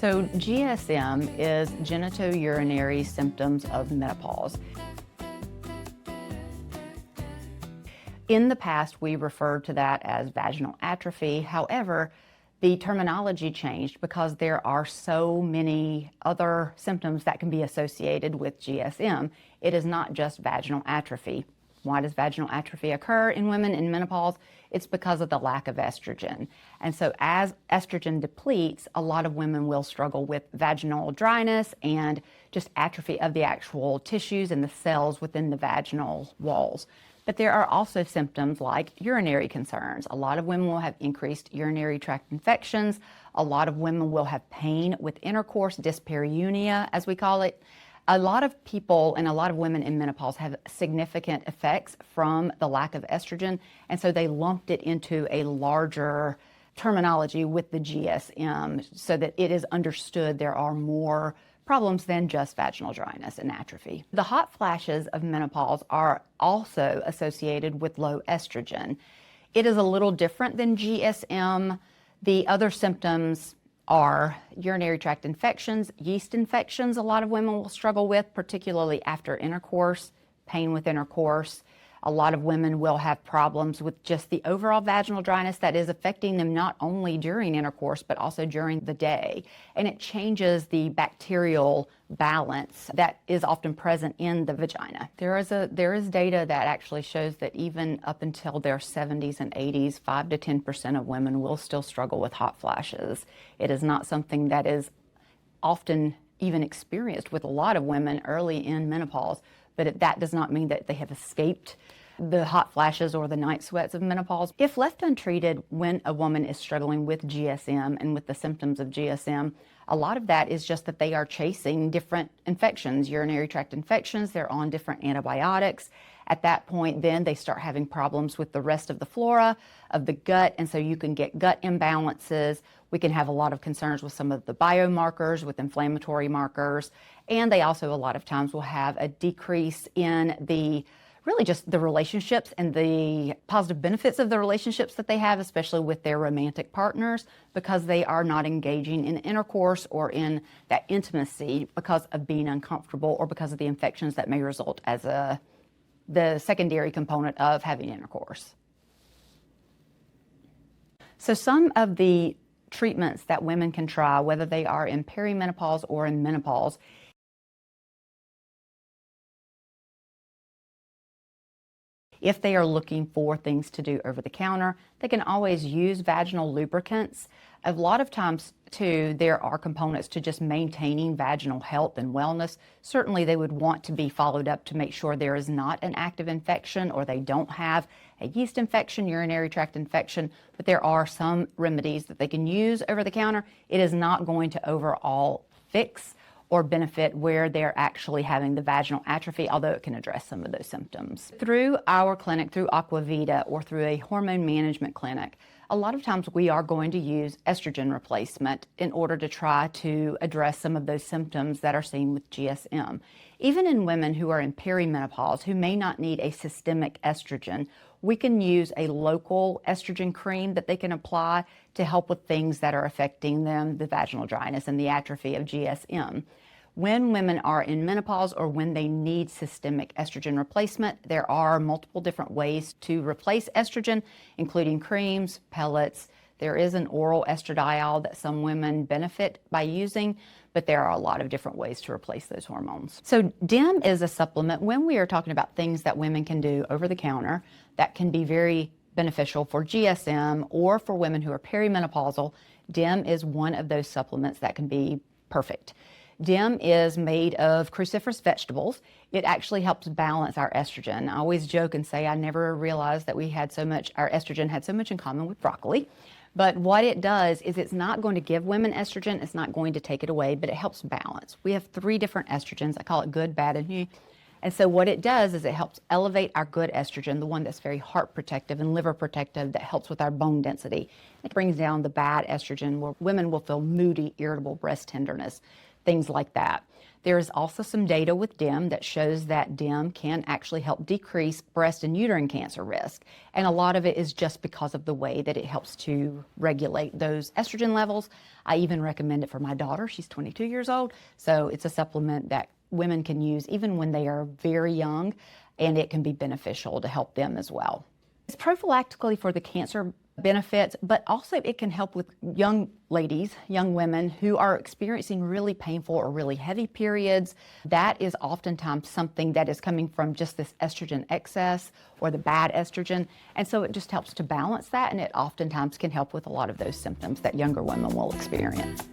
So GSM is Genitourinary Symptoms of Menopause. In the past, we referred to that as vaginal atrophy. However, the terminology changed because there are so many other symptoms that can be associated with GSM. It is not just vaginal atrophy. Why does vaginal atrophy occur in women in menopause? It's because of the lack of estrogen. And so as estrogen depletes, a lot of women will struggle with vaginal dryness and just atrophy of the actual tissues and the cells within the vaginal walls. But there are also symptoms like urinary concerns. A lot of women will have increased urinary tract infections. A lot of women will have pain with intercourse, dyspareunia, as we call it. A lot of people and a lot of women in menopause have significant effects from the lack of estrogen, and so they lumped it into a larger terminology with the GSM so that it is understood there are more problems than just vaginal dryness and atrophy. The hot flashes of menopause are also associated with low estrogen. It is a little different than GSM. The other symptoms are urinary tract infections, yeast infections a lot of women will struggle with, particularly after intercourse, pain with intercourse. A lot of women will have problems with just the overall vaginal dryness that is affecting them not only during intercourse, but also during the day. And it changes the bacterial balance that is often present in the vagina. There is data that actually shows that even up until their 70s and 80s, 5 to 10% of women will still struggle with hot flashes. It is not something that is often even experienced with a lot of women early in menopause, but that does not mean that they have escaped the hot flashes or the night sweats of menopause. If left untreated when a woman is struggling with GSM and with the symptoms of GSM, a lot of that is just that they are chasing different infections, urinary tract infections, they're on different antibiotics. At that point, then they start having problems with the rest of the flora of the gut, and so you can get gut imbalances. We can have a lot of concerns with some of the biomarkers, with inflammatory markers, and they also a lot of times will have a decrease in really just the relationships and the positive benefits of the relationships that they have, especially with their romantic partners, because they are not engaging in intercourse or in that intimacy because of being uncomfortable or because of the infections that may result as the secondary component of having intercourse. So some of the treatments that women can try, whether they are in perimenopause or in menopause, if they are looking for things to do over the counter, they can always use vaginal lubricants. A lot of times, too, there are components to just maintaining vaginal health and wellness. Certainly, they would want to be followed up to make sure there is not an active infection or they don't have a yeast infection, urinary tract infection, but there are some remedies that they can use over the counter. It is not going to overall fix or benefit where they're actually having the vaginal atrophy, although it can address some of those symptoms. Through our clinic, through Aqua Vitae, or through a hormone management clinic, a lot of times we are going to use estrogen replacement in order to try to address some of those symptoms that are seen with GSM. Even in women who are in perimenopause, who may not need a systemic estrogen, we can use a local estrogen cream that they can apply to help with things that are affecting them, the vaginal dryness and the atrophy of GSM. When women are in menopause or when they need systemic estrogen replacement, there are multiple different ways to replace estrogen, including creams, pellets. There is an oral estradiol that some women benefit by using, but there are a lot of different ways to replace those hormones. So DIM is a supplement when we are talking about things that women can do over the counter that can be very beneficial for GSM or for women who are perimenopausal. DIM is one of those supplements that can be perfect. DIM is made of cruciferous vegetables. It actually helps balance our estrogen. I always joke and say I never realized that our estrogen had so much in common with broccoli. But what it does is it's not going to give women estrogen, it's not going to take it away, but it helps balance. We have 3 different estrogens. I call it good, bad, and new. And so what it does is it helps elevate our good estrogen, the one that's very heart protective and liver protective, that helps with our bone density. It brings down the bad estrogen where women will feel moody, irritable, breast tenderness, things like that. There is also some data with DIM that shows that DIM can actually help decrease breast and uterine cancer risk. And a lot of it is just because of the way that it helps to regulate those estrogen levels. I even recommend it for my daughter. She's 22 years old. So it's a supplement that women can use even when they are very young, and it can be beneficial to help them as well. It's prophylactically for the cancer benefits, but also it can help with young ladies, young women who are experiencing really painful or really heavy periods. That is oftentimes something that is coming from just this estrogen excess or the bad estrogen. And so it just helps to balance that, and it oftentimes can help with a lot of those symptoms that younger women will experience.